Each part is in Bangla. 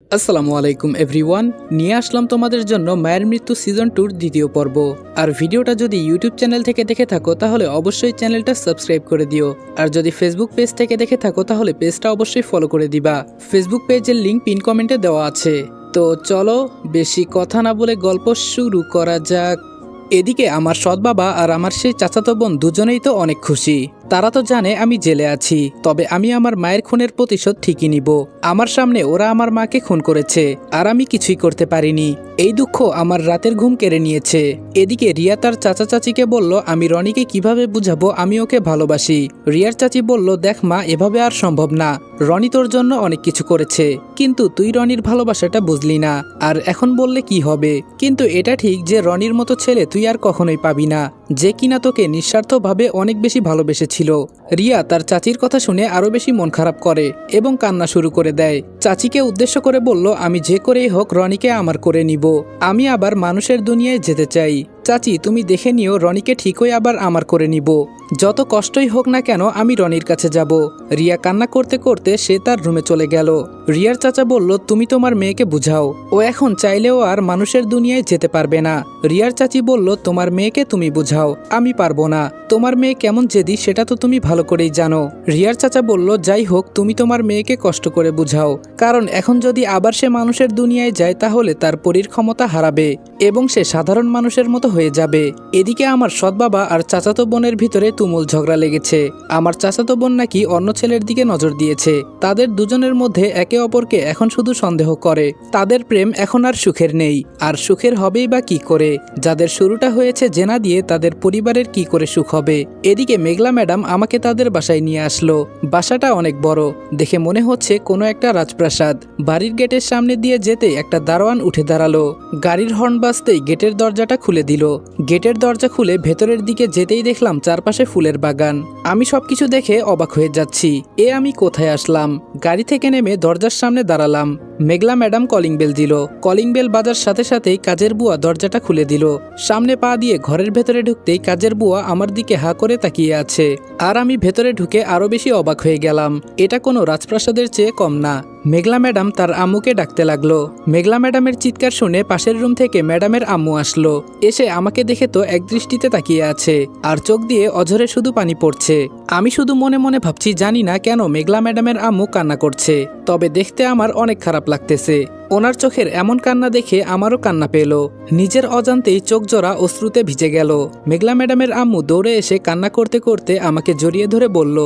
আসসালামু আলাইকুম এভরিওয়ান, নিয়ে আসলাম তোমাদের জন্য মায়ের মৃত্যু সিজন 2-র দ্বিতীয় পর্ব। আর ভিডিওটা যদি ইউটিউব চ্যানেল থেকে দেখে থাকো তাহলে অবশ্যই চ্যানেলটা সাবস্ক্রাইব করে দিও। আর যদি ফেসবুক পেজ থেকে দেখে থাকো তাহলে পেজটা অবশ্যই ফলো করে দিবা। ফেসবুক পেজের লিঙ্ক পিন কমেন্টে দেওয়া আছে। তো চলো বেশি কথা না বলে গল্প শুরু করা যাক। এদিকে আমার সৎ বাবা আর আমার সেই চাচাতো বোন দুজনেই তো অনেক খুশি। তারা তো জানে আমি জেলে আছি, তবে আমি আমার মায়ের খুনের প্রতিশোধ ঠিকই নিব। আমার সামনে ওরা আমার মাকে খুন করেছে আর আমি কিছুই করতে পারিনি। এই দুঃখ আমার রাতের ঘুম কেড়ে নিয়েছে। এদিকে রিয়া তার চাচা চাচিকে বলল আমি রনিকে কিভাবে বুঝাবো আমি ওকে ভালোবাসি। রিয়ার চাচি বলল দেখ মা, এভাবে আর সম্ভব না। রনি তোর জন্য অনেক কিছু করেছে, কিন্তু তুই রনির ভালোবাসাটা বুঝলি না। আর এখন বললে কি হবে? কিন্তু এটা ঠিক যে রনির মতো ছেলে তুই আর কখনোই পাবি না, যে কিনা তোকে নিঃস্বার্থভাবে অনেক বেশি ভালোবেসেছিল। রিয়া তার চাচির কথা শুনে আরো বেশি মন খারাপ করে এবং কান্না শুরু করে দেয়। চাচিকে উদ্দেশ্য করে বলল আমি যে করেই হোক রনিকে আমার করে নিব। আমি আবার মানুষের দুনিয়ায় যেতে চাই। চাচি তুমি দেখে নিও, রনিকে ঠিকই আবার আমার করে নিব। যত কষ্টই হোক না কেন আমি রনির কাছে যাব। রিয়া কান্না করতে করতে সে তার রুমে চলে গেল। রিয়ার চাচা বলল তুমি তোমার মেয়েকে বুঝাও, ও এখন চাইলেও আর মানুষের দুনিয়ায় যেতে পারবে না। রিয়ার চাচি বলল তোমার মেয়েকে তুমি বুঝাও, আমি পারবো না। তোমার মেয়ে কেমন জেদি সেটা তো তুমি ভালো করেই জানো। রিয়ার চাচা বলল যাই হোক, তুমি তোমার মেয়েকে কষ্ট করে বুঝাও, কারণ এখন যদি আবার সে মানুষের দুনিয়ায় যায় তাহলে তার পরীর ক্ষমতা হারাবে এবং সে সাধারণ মানুষের মতো হয়ে যাবে। এদিকে আমার সৎ বাবা আর চাচাতো বোনের ভিতরে তুমুল ঝগড়া লেগেছে। আমার চাচাতো বোন নাকি অন্য ছেলের দিকে নজর দিয়েছে। তাদের দুজনের মধ্যে একে অপরকে এখন শুধু সন্দেহ করে। তাদের প্রেম এখন আর সুখের নেই, আর সুখের হবেই বা কি করে? যাদের শুরুটা হয়েছে জেনা দিয়ে তাদের পরিবারের কি করে সুখ হবে? এদিকে মেঘলা ম্যাডাম আমাকে তাদের বাসায় নিয়ে আসলো। বাসাটা অনেক বড়, দেখে মনে হচ্ছে কোনো একটা রাজপ্রাসাদ। বাড়ির গেটের সামনে দিয়ে যেতে একটা দারোয়ান উঠে দাঁড়ালো। গাড়ির হর্ন বাজতেই গেটের দরজাটা খুলে দিল। গেটের দরজা খুলে ভেতরের দিকে যেতেই দেখলাম চারপাশে ফুলের বাগান। আমি সবকিছু দেখে অবাক হয়ে যাচ্ছি। আমি কোথায় আসলাম? গাড়ি থেকে নেমে দরজার সামনে দাঁড়ালাম। মেঘলা ম্যাডাম কলিং বেল দিল। কলিং বেল বাজার সাথে সাথেই কাজের বুয়া দরজাটা খুলে দিল। সামনে পা দিয়ে ঘরের ভেতরে ঢুকতেই কাজের বুয়া আমার দিকে হা করে তাকিয়ে আছে। আর আমি ভেতরে ঢুকে আরো বেশি অবাক হয়ে গেলাম। এটা কোনো রাজপ্রাসাদের চেয়ে কম না। মেঘলা ম্যাডাম তার আম্মুকে ডাকতে লাগলো। মেঘলা ম্যাডামের চিৎকার শুনে পাশের রুম থেকে ম্যাডামের আম্মু আসলো। এসে আমাকে দেখে তো একদৃষ্টিতে তাকিয়ে আছে, আর চোখ দিয়ে অঝরে শুধু পানি পড়ছে। আমি শুধু মনে মনে ভাবছি জানি না কেন মেঘলা ম্যাডামের আম্মু কান্না করছে, তবে দেখতে আমার অনেক খারাপ লাগতেছে। ওনার চোখের এমন কান্না দেখে আমারও কান্না পেল। নিজের অজান্তেই চোখ জোড়া অশ্রুতে ভিজে গেল। মেঘলা ম্যাডামের আম্মু দৌড়ে এসে কান্না করতে করতে আমাকে জড়িয়ে ধরে বলল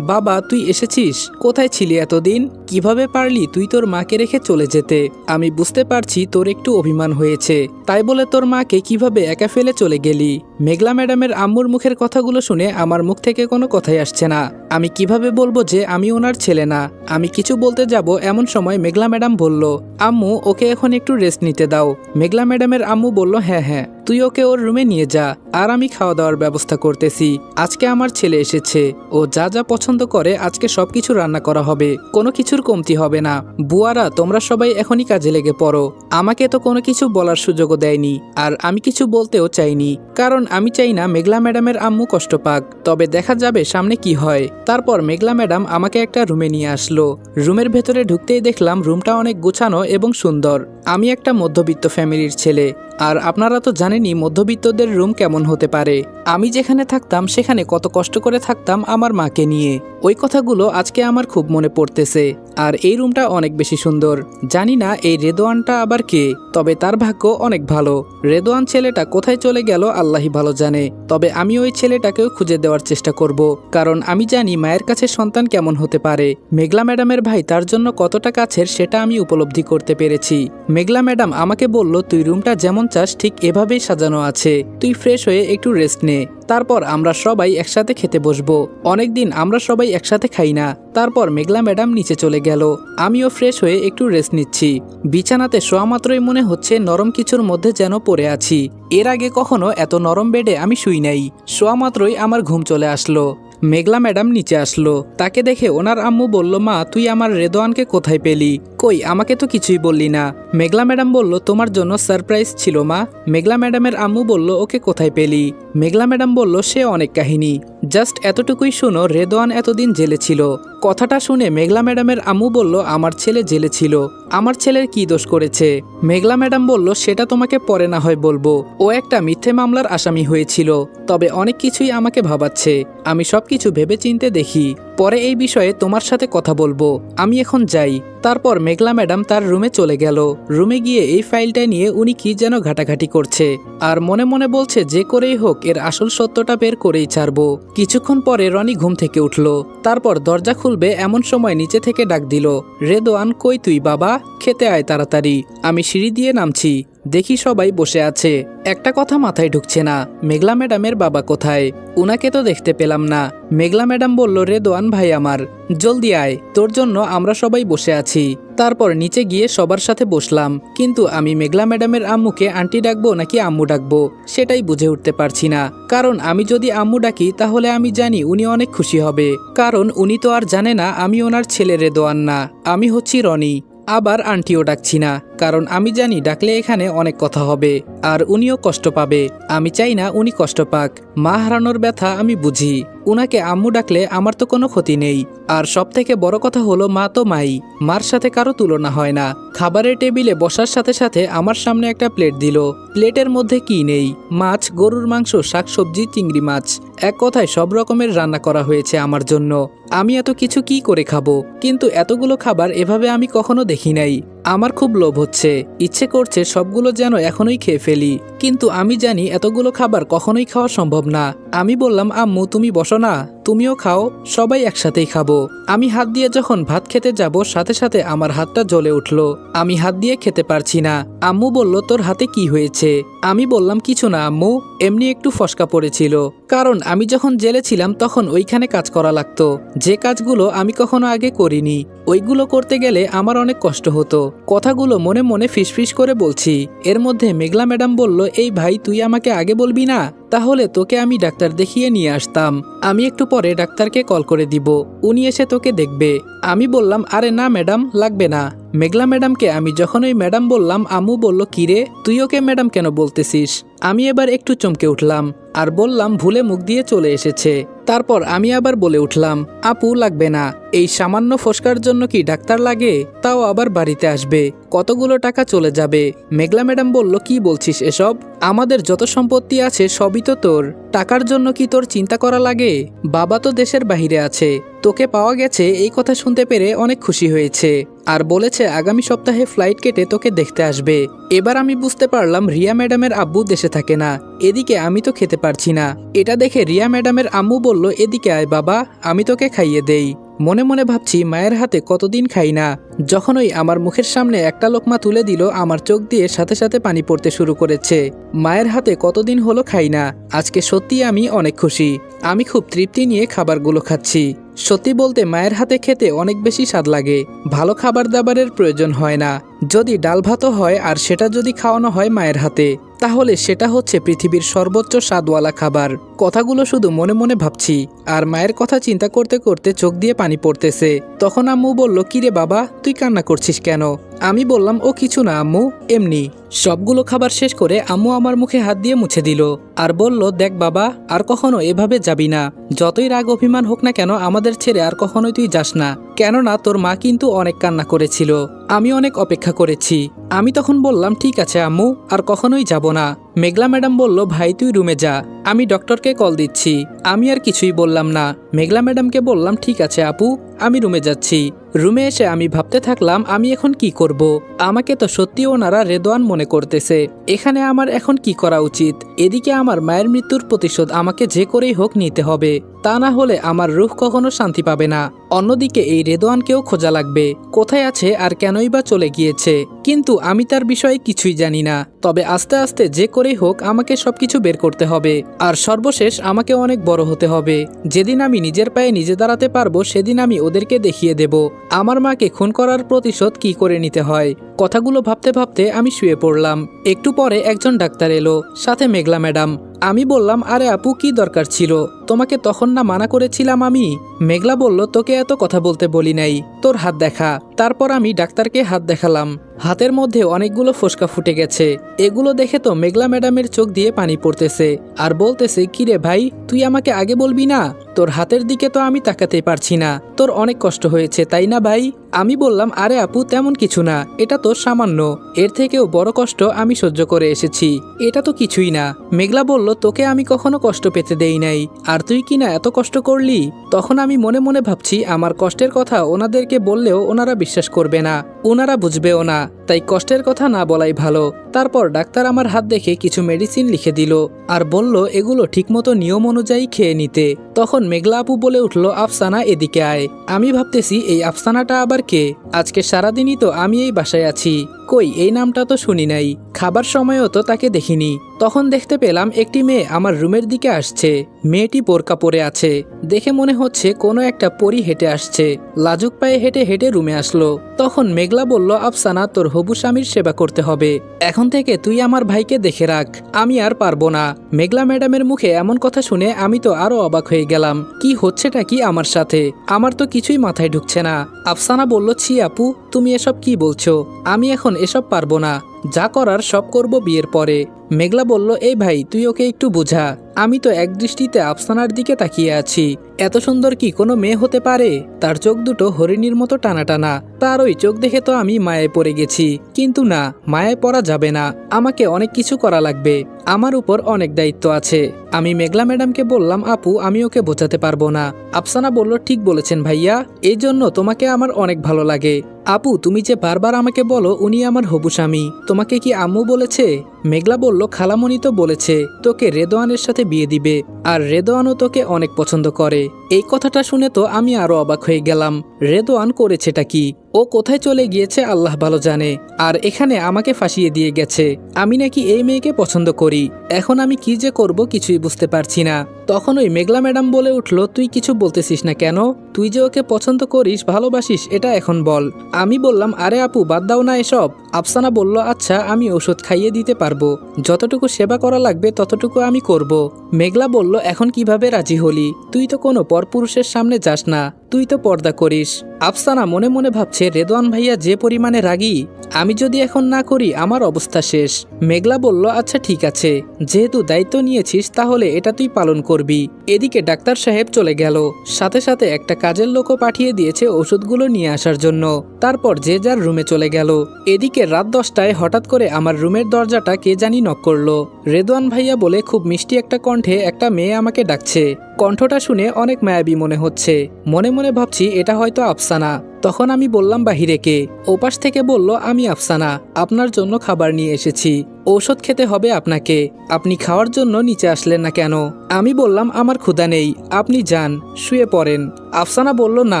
বাবা তুই এসেছিস? কোথায় ছিলি এতদিন? কিভাবে পারলি তুই তোর মাকে রেখে চলে যেতে? আমি বুঝতে পারছি তোর একটু অভিমান হয়েছে, তাই বলে তোর মাকে কিভাবে একা ফেলে চলে গেলি? মেঘলা ম্যাডামের আম্মুর মুখের কথাগুলো শুনে আমার মুখ থেকে কোনো কথাই আসছে না। আমি কিভাবে বলবো যে আমি ওনার ছেলে না? আমি কিছু বলতে যাব এমন সময় মেঘলা ম্যাডাম বলল আম্মু ওকে এখন একটু রেস্ট নিতে দাও। মেঘলা ম্যাডামের আম্মু বলল হ্যাঁ হ্যাঁ, তুই ওকে ওর রুমে নিয়ে যা, আর আমি খাওয়া দাওয়ার ব্যবস্থা করতেছি। আজকে আমার ছেলে এসেছে, ও যা যা পছন্দ করে আজকে সবকিছু রান্না করা হবে, কোনো কিছুর কমতি হবে না। বুয়ারা তোমরা সবাই এখনই কাজে লেগে পড়ো। আমাকে তো কোনো কিছু বলার সুযোগও দেয়নি, আর আমি কিছু বলতেও চাইনি, কারণ আমি চাই না মেঘলা ম্যাডামের আম্মু কষ্ট পাক। তবে দেখা যাবে সামনে কি হয়। তারপর মেঘলা ম্যাডাম আমাকে একটা রুমে নিয়ে আসলো। রুমের ভেতরে ঢুকতেই দেখলাম রুমটা অনেক গোছানো এবং সুন্দর। আমি একটা মধ্যবিত্ত ফ্যামিলির ছেলে, আর আপনারা তো জানেনই মধ্যবিত্তদের রুম কেমন হতে পারে। আমি যেখানে থাকতাম সেখানে কত কষ্ট করে থাকতাম আমার মাকে নিয়ে। ওই কথাগুলো আজকে আমার খুব মনে পড়তেছে। আর এই রুমটা অনেক বেশি সুন্দর। জানি না এই রেদোয়ানটা আবার কে, তবে তার ভাগ্য অনেক ভালো। রেদোয়ান ছেলেটা কোথায় চলে গেল আল্লাহই ভালো জানে। তবে আমি ওই ছেলেটাকেও খুঁজে দেওয়ার চেষ্টা করব, কারণ আমি জানি মায়ের কাছে সন্তান কেমন হতে পারে। মেঘলা ম্যাডামের ভাই তার জন্য কতটা কাছের সেটা আমি উপলব্ধি করতে পেরেছি। মেঘলা ম্যাডাম আমাকে বলল তুই রুমটা যেমন চাস ঠিক এভাবেই সাজানো আছে, তুই ফ্রেশ হয়ে একটু রেস্ট নে, তারপর আমরা সবাই একসাথে খেতে বসবো। অনেকদিন আমরা সবাই একসাথে খাই না। তারপর মেঘলা ম্যাডাম নিচে চলে গেল। আমিও ফ্রেশ হয়ে একটু রেস্ট নিচ্ছি। বিছানাতে শোয়া মাত্রই মনে হচ্ছে নরম কিছুর মধ্যে যেন পড়ে আছি। এর আগে কখনো এত নরম বেডে আমি শুই নাই। শোয়া মাত্রই আমার ঘুম চলে আসলো। মেঘলা ম্যাডাম নিচে আসলো। তাকে দেখে ওনার আম্মু বলল, মা তুই আমার রেদোয়ানকে কোথায় পেলি? কই আমাকে তো কিছুই বললি না। মেঘলা ম্যাডাম বলল, তোমার জন্য সারপ্রাইজ ছিল মা। মেঘলা ম্যাডামের আম্মু বলল, ওকে কোথায় পেলি? মেঘলা ম্যাডাম বলল, সে অনেক কাহিনী, জাস্ট এতটুকুই শোনো, রেদোয়ান এতদিন জেলে ছিল। কথাটা শুনে মেঘলা ম্যাডামের আম্মু বলল, আমার ছেলে জেলে ছিল, আমার ছেলের কি দোষ করেছে? মেঘলা ম্যাডাম বলল, সেটা তোমাকে পরে না হয় বলবো। ও একটা মিথ্যে মামলার আসামি হয়েছিল, তবে অনেক কিছুই আমাকে ভাবাচ্ছে। আমি সবকিছু ভেবে চিন্তে দেখি, পরে এই বিষয়ে তোমার সাথে কথা বলবো। আমি এখন যাই। তারপর মেঘলা ম্যাডাম তার রুমে চলে গেল। রুমে গিয়ে এই ফাইলটা নিয়ে উনি কি যেন ঘাটাঘাটি করছে, আর মনে মনে বলছে যে করেই হোক এর আসল সত্যটা বের করেই ছাড়বো। কিছুক্ষণ পরে রনি ঘুম থেকে উঠল। তারপর দরজা খুলবে এমন সময় নিচে থেকে ডাক দিল, রেদোয়ান কই তুই বাবা? খেতে আয় তাড়াতাড়ি। আমি সিঁড়ি দিয়ে নামছি, দেখি সবাই বসে আছে। একটা কথা মাথায় ঢুকছে না, মেঘলা ম্যাডামের বাবা কোথায়? উনাকে তো দেখতে পেলাম না। মেঘলা ম্যাডাম বলল, রেদোয়ান ভাই আমার, জলদি আয়, তোর জন্য আমরা সবাই বসে আছি। তারপর নিচে গিয়ে সবার সাথে বসলাম, কিন্তু আমি মেঘলা ম্যাডামের আম্মুকে আন্টি ডাকবো নাকি আম্মু ডাকবো সেটাই বুঝে উঠতে পারছি না। কারণ আমি যদি আম্মু ডাকি তাহলে আমি জানি উনি অনেক খুশি হবে, কারণ উনি তো আর জানে না আমি ওনার ছেলে রেদোয়ান না, আমি হচ্ছি রনি। আবার আন্টিও ডাকছি না, কারণ আমি জানি ডাকলে এখানে অনেক কথা হবে আর উনিও কষ্ট পাবে। আমি চাই না উনি কষ্ট পাক। মা হারানোর ব্যথা আমি বুঝি। উনাকে আম্মু ডাকলে আমার তো কোনো ক্ষতি নেই। আর সব থেকে বড় কথা হলো, মা তো মাই, মার সাথে কারো তুলনা হয় না। খাবারের টেবিলে বসার সাথে সাথে আমার সামনে একটা প্লেট দিল। প্লেটের মধ্যে কি নেই? মাছ, গরুর মাংস, শাকসবজি, চিংড়ি মাছ, এক কথায় সব রকমের রান্না করা হয়েছে আমার জন্য। আমি এত কিছু কি করে খাবো? কিন্তু এতগুলো খাবার এভাবে আমি কখনো দেখি নাই। আমার খুব লোভ হচ্ছে, ইচ্ছে করছে সবগুলো যেন এখনই খেয়ে ফেলি, কিন্তু আমি জানি এতগুলো খাবার কখনোই খাওয়া সম্ভব না। আমি বললাম, আম্মু তুমি বসো না, তুমিও খাও, সবাই একসাথেই খাবো। আমি হাত দিয়ে যখন ভাত খেতে যাব, সাথে সাথে আমার হাতটা জ্বলে উঠলো। আমি হাত দিয়ে খেতে পারছি না। আম্মু বলল, তোর হাতে কি হয়েছে? আমি বললাম, কিছু না আম্মু, এমনি একটু ফসকা পড়েছিল। কারণ আমি যখন জেলে ছিলাম তখন ওইখানে কাজ করা লাগতো, যে কাজগুলো আমি কখনো আগে করিনি। ওইগুলো করতে গেলে আমার অনেক কষ্ট হতো। কথাগুলো মনে মনে ফিসফিস করে বলছি। এর মধ্যে মেঘলা ম্যাডাম বলল, এই ভাই তুই আমাকে আগে বলবি না? তাহলে তোকে আমি ডাক্তার দেখিয়ে নিয়ে আসতাম। আমি একটু পরে ডাক্তারকে কল করে দিব, উনি এসে তোকে দেখবে। আমি বললাম, আরে না ম্যাডাম, লাগবে না। মেঘলা ম্যাডামকে আমি যখন ওই ম্যাডাম বললাম, আম্মু বলল, কিরে তুই ওকে ম্যাডাম কেন বলতেছিস? আমি এবার একটু চমকে উঠলাম আর বললাম, ভুলে মুখ দিয়ে চলে এসেছে। তারপর আমি আবার বলে উঠলাম, আপু লাগবে না, এই সামান্য ফসকার জন্য কি ডাক্তার লাগে? তাও আবার বাড়িতে আসবে, কতগুলো টাকা চলে যাবে। মেঘলা ম্যাডাম বলল, কি বলছিস এসব? আমাদের যত সম্পত্তি আছে সবই তো তোর, টাকার জন্য কি তোর চিন্তা করা লাগে? বাবা তো দেশের বাইরে আছে, তোকে পাওয়া গেছে এই কথা শুনতে পেরে অনেক খুশি হয়েছে, আর বলেছে আগামী সপ্তাহে ফ্লাইট কেটে তোকে দেখতে আসবে। এবার আমি বুঝতে পারলাম রিয়া ম্যাডামের আব্বু দেশে থাকে না। এদিকে আমি তো খেতে পারছি না। এটা দেখে রিয়া ম্যাডামের আম্মু বলল, এদিকে আয় বাবা, আমি তোকে খাইয়ে দেই। মনে মনে ভাবছি, মায়ের হাতে কতদিন খাই না। যখন ওই আমার মুখের সামনে একটা লোকমা তুলে দিল, আমার চোখ দিয়ে সাথে সাথে পানি পড়তে শুরু করেছে। মায়ের হাতে কতদিন হলো খাই না। আজকে সত্যি আমি অনেক খুশি। আমি খুব তৃপ্তি নিয়ে খাবারগুলো খাচ্ছি। সত্যি বলতে মায়ের হাতে খেতে অনেক বেশি স্বাদ লাগে। ভালো খাবার দাবারের প্রয়োজন হয় না। যদি ডাল ভাতও হয় আর সেটা যদি খাওয়ানো হয় মায়ের হাতে, তাহলে সেটা হচ্ছে পৃথিবীর সর্বোচ্চ স্বাদওয়ালা খাবার। কথাগুলো শুধু মনে মনে ভাবছি আর মায়ের কথা চিন্তা করতে করতে চোখ দিয়ে পানি পড়তেছে। তখন আম্মু বলল, কিরে বাবা তুই কান্না করছিস কেন? আমি বললাম, ও কিছু না আম্মু, এমনি। সবগুলো খাবার শেষ করে আম্মু আমার মুখে হাত দিয়ে মুছে দিল আর বলল, দেখ বাবা, আর কখনো এভাবে যাবি না। যতই রাগ অভিমান হোক না কেন, আমাদের ছেড়ে আর কখনোই তুই যাস না। কেননা তোর মা কিন্তু অনেক কান্না করেছিল, আমি অনেক অপেক্ষা করেছি। আমি তখন বললাম, ঠিক আছে আম্মু, আর কখনোই যাব না। মেঘলা ম্যাডাম বলল, ভাই তুই রুমে যা, আমি ডক্টরকে কল দিচ্ছি। আমি আর কিছুই বললাম না। মেঘলা ম্যাডামকে বললাম, ঠিক আছে আপু, আমি রুমে যাচ্ছি। রুমে এসে আমি ভাবতে থাকলাম, আমি এখন কি করব? আমাকে তো সত্যি ওনারা রেদোয়ান মনে করতেছে। এখানে আমার এখন কি করা উচিত? এদিকে আমার মায়ের মৃত্যুর প্রতিশোধ আমাকে যে করেই হোক নিতে হবে, তা না হলে আমার রুহ কখনো শান্তি পাবে না। অন্যদিকে এই রেদোয়ানকেও খোঁজা লাগবে, কোথায় আছে আর কেনই বা চলে গিয়েছে। কিন্তু আমি তার বিষয়ে কিছুই জানি না। তবে আস্তে আস্তে যে করেই হোক আমাকে সবকিছু বের করতে হবে। আর সর্বশেষ আমাকে অনেক বড় হতে হবে। যেদিন আমি নিজের পায়ে নিজে দাঁড়াতে পারবো, সেদিন আমি ওদেরকে দেখিয়ে দেব আমার মাকে খুন করার প্রতিশোধ কি করে নিতে হয়। কথাগুলো ভাবতে ভাবতে আমি শুয়ে পড়লাম। একটু পরে একজন ডাক্তার এলো, সাথে মেঘলা ম্যাডাম। আমি বললাম, আরে আপু কি দরকার ছিল, তোমাকে তখন না মানা করেছিলাম আমি। মেঘলা বলল, তোকে এত কথা বলতে বলি নাই, তোর হাত দেখা। তারপর আমি ডাক্তারকে হাত দেখালাম, হাতের মধ্যে অনেকগুলো ফোসকা ফুটে গেছে। এগুলো দেখে তো মেঘলা ম্যাডামের চোখ দিয়ে পানি পড়তেছে আর বলতেছে, কিরে ভাই, তুই আমাকে আগে বলবি না? তোর হাতের দিকে তো আমি তাকাতেই পারছি না, তোর অনেক কষ্ট হয়েছে তাই না ভাই? আমি বললাম, আরে আপু তেমন কিছু না, এটা তো সামান্য, এর থেকেও বড় কষ্ট আমি সহ্য করে এসেছি, এটা তো কিছুই না। মেঘলা বলল, তোকে আমি কখনো কষ্ট পেতে দেই নাই, আর তুই কি না এত কষ্ট করলি? তখন আমি মনে মনে ভাবছি, আমার কষ্টের কথা ওনাদেরকে বললেও ওনারা বিশ্বাস করবে না, ওনারা বুঝবেও না, তাই কষ্টের কথা না বলাই ভালো। তারপর ডাক্তার আমার হাত দেখে কিছু মেডিসিন লিখে দিল আর বলল এগুলো ঠিকমতো নিয়ম অনুযায়ী খেয়ে নিতে। তখন মেঘলা আপু বলে উঠল, আফসানা এদিকে আয়। আমি ভাবতেছি এই আফসানাটা আবার কে? আজকে সারাদিনই তো আমি এই বাসায় আছি, কই এই নামটা তো শুনি নাই, খাবার সময়ও তো তাকে দেখিনি। তখন দেখতে পেলাম একটি মেয়ে আমার রুমের দিকে আসছে। মেয়েটি বোরকা পরে আছে, দেখে মনে হচ্ছে কোনো একটা পরী হেঁটে আসছে। লাজুক পায়ে হেঁটে হেঁটে রুমে আসলো। তখন মেঘলা বলল, আফসানা তোর হবু স্বামীর সেবা করতে হবে, এখন থেকে তুই আমার ভাইকে দেখে রাখ, আমি আর পারবো না। মেঘলা ম্যাডামের মুখে এমন কথা শুনে আমি তো আরো অবাক হয়ে গেলাম, কি হচ্ছেটা কি আমার সাথে, আমার তো কিছুই মাথায় ঢুকছে না। আফসানা বলল, ছি আপু, তুমি এসব কি বলছো? আমি এখন এসব পারবো না, যা করার সব করব বিয়ের পরে। মেঘলা বলল, এই ভাই তুই ওকে একটু বুঝা, আমি তো এক দৃষ্টিতে আফসানার দিকে তাকিয়ে আছি, এত সুন্দর কি কোনো মেয়ে হতে পারে? তার চোখ দুটো হরিণীর মতো টানা টানা, তার ওই চোখ দেখে তো আমি মায়ায় পড়ে গেছি। কিন্তু না, মায়ায় পড়া যাবে না, আমাকে অনেক কিছু করা লাগবে, আমার উপর অনেক দায়িত্ব আছে। আমি মেঘলা ম্যাডামকে বললাম, আপু আমি ওকে বোঝাতে পারবো না। আফসানা বলল, ঠিক বলেছেন ভাইয়া, এই জন্য তোমাকে আমার অনেক ভালো লাগে। আপু তুমি যে বারবার আমাকে বলো উনি আমার হবু স্বামী, তোমাকে কি আম্মু বলেছে? মেঘলা বলল, খালামণি তো বলেছে তোকে রেদোয়ানের সাথে বিয়ে দিবে, আর রেদোয়ানও তোকে অনেক পছন্দ করে। এই কথাটা শুনে তো আমি আরো অবাক হয়ে গেলাম, রেদোয়ান করেছেটা কি? ও কোথায় চলে গিয়েছে আল্লাহ ভালো জানে, আর এখানে আমাকে ফাঁসিয়ে দিয়ে গেছে। আমি নাকি এই মেয়েকে পছন্দ করি, এখন আমি কি যে করব কিছুই বুঝতে পারছি না। তখন ওই মেঘলা ম্যাডাম বলে উঠল, তুই কিছু বলতেছিস না কেন? তুই যে ওকে পছন্দ করিস, ভালোবাসিস, এটা এখন বল। আমি বললাম, আরে আপু বাদ দাও না এসব। আফসানা বলল, আচ্ছা আমি ওষুধ খাইয়ে দিতে পারবো, যতটুকু সেবা করা লাগবে ততটুকু আমি করব। মেঘলা বলল, এখন কিভাবে রাজি হলি? তুই তো কোনো পরপুরুষের সামনে যাস না, তুই তো পর্দা করিস। আফসানা মনে মনে ভাবছে, রেদওয়ান ভাইয়া যে পরিমাণে রাগী, আমি যদি এখন না করি আমার অবস্থা শেষ। মেঘলা বলল, আচ্ছা ঠিক আছে, যেহেতু দায়িত্ব নিয়েছিস তাহলে এটা তুই পালন করবি। এদিকে ডাক্তার সাহেব চলে গেল, সাথে সাথে একটা কাজের লোকও পাঠিয়ে দিয়েছে ওষুধগুলো নিয়ে আসার জন্য। তারপর যে যার রুমে চলে গেল। এদিকে রাত 10টায় হঠাৎ করে আমার রুমের দরজাটা কে জানি নক করলো। রেদওয়ান ভাইয়া বলে খুব মিষ্টি একটা কণ্ঠে একটা মেয়ে আমাকে ডাকছে। কণ্ঠটা শুনে অনেক মায়াবী মনে হচ্ছে, মনে মনে ভাবছি এটা হয়তো আফসানা। তখন আমি বললাম, বাহিরে কে? ওপাশ থেকে বলল, আমি আফসানা, আপনার জন্য খাবার নিয়ে এসেছি, ঔষধ খেতে হবে আপনাকে, আপনি খাওয়ার জন্য নিচে আসলেন না কেন? আমি বললাম, আমার ক্ষুধা নেই, আপনি যান শুয়ে পড়েন। আফসানা বলল, না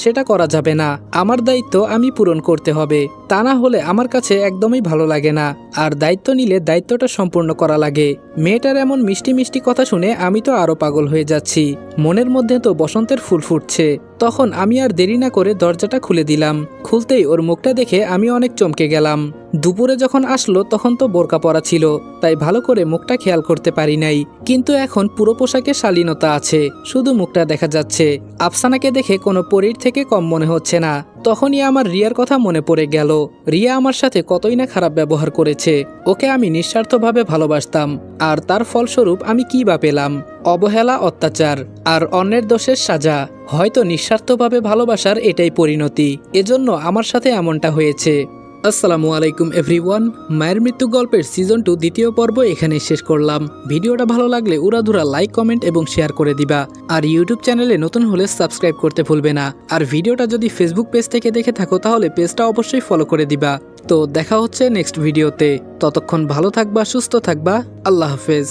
সেটা করা যাবে না, আমার দায়িত্ব আমি পূরণ করতে হবে, তা না হলে আমার কাছে একদমই ভালো লাগে না, আর দায়িত্ব নিলে দায়িত্বটা সম্পূর্ণ করা লাগে। মেয়েটার এমন মিষ্টি মিষ্টি কথা শুনে আমি তো আরো পাগল হয়ে যাচ্ছি, মনের মধ্যে তো বসন্তের ফুল ফুটছে। তখন আমি আর দেরি না করে দরজাটা খুলে দিলাম। খুলতেই ওর মুখটা দেখে আমি অনেক চমকে গেলাম। দুপুরে যখন আসলো তখন তো বোরকা পরা ছিল, তাই ভালো করে মুখটা খেয়াল করতে পারি নাই, কিন্তু এখন পুরো পোশাকে শালীনতা আছে, শুধু মুখটা দেখা যাচ্ছে। আফসানাকে দেখে কোনো পরীর থেকে কম মনে হচ্ছে না। তখনই আমার রিয়ার কথা মনে পড়ে গেল। রিয়া আমার সাথে কতই না খারাপ ব্যবহার করেছে, ওকে আমি নিঃস্বার্থভাবে ভালোবাসতাম, আর তার ফলস্বরূপ আমি কি বা পেলাম? অবহেলা, অত্যাচার আর অন্যের দোষের সাজা। হয়তো নিঃস্বার্থভাবে ভালোবাসার এটাই পরিণতি, এজন্য আমার সাথে এমনটা হয়েছে। আসসালামু আলাইকুম এভরিওয়ান, মায়ের মৃত্যু গল্পের সিজন 2 দ্বিতীয় পর্ব এখানেই শেষ করলাম। ভিডিওটা ভালো লাগলে উড়াধুরা লাইক, কমেন্ট এবং শেয়ার করে দিবা। আর ইউটিউব চ্যানেলে নতুন হলে সাবস্ক্রাইব করতে ভুলবে না। আর ভিডিওটা যদি ফেসবুক পেজ থেকে দেখে থাকো তাহলে পেজটা অবশ্যই ফলো করে দিবা। তো দেখা হচ্ছে নেক্সট ভিডিওতে, ততক্ষণ ভালো থাকবা, সুস্থ থাকবা, আল্লাহ হাফেজ।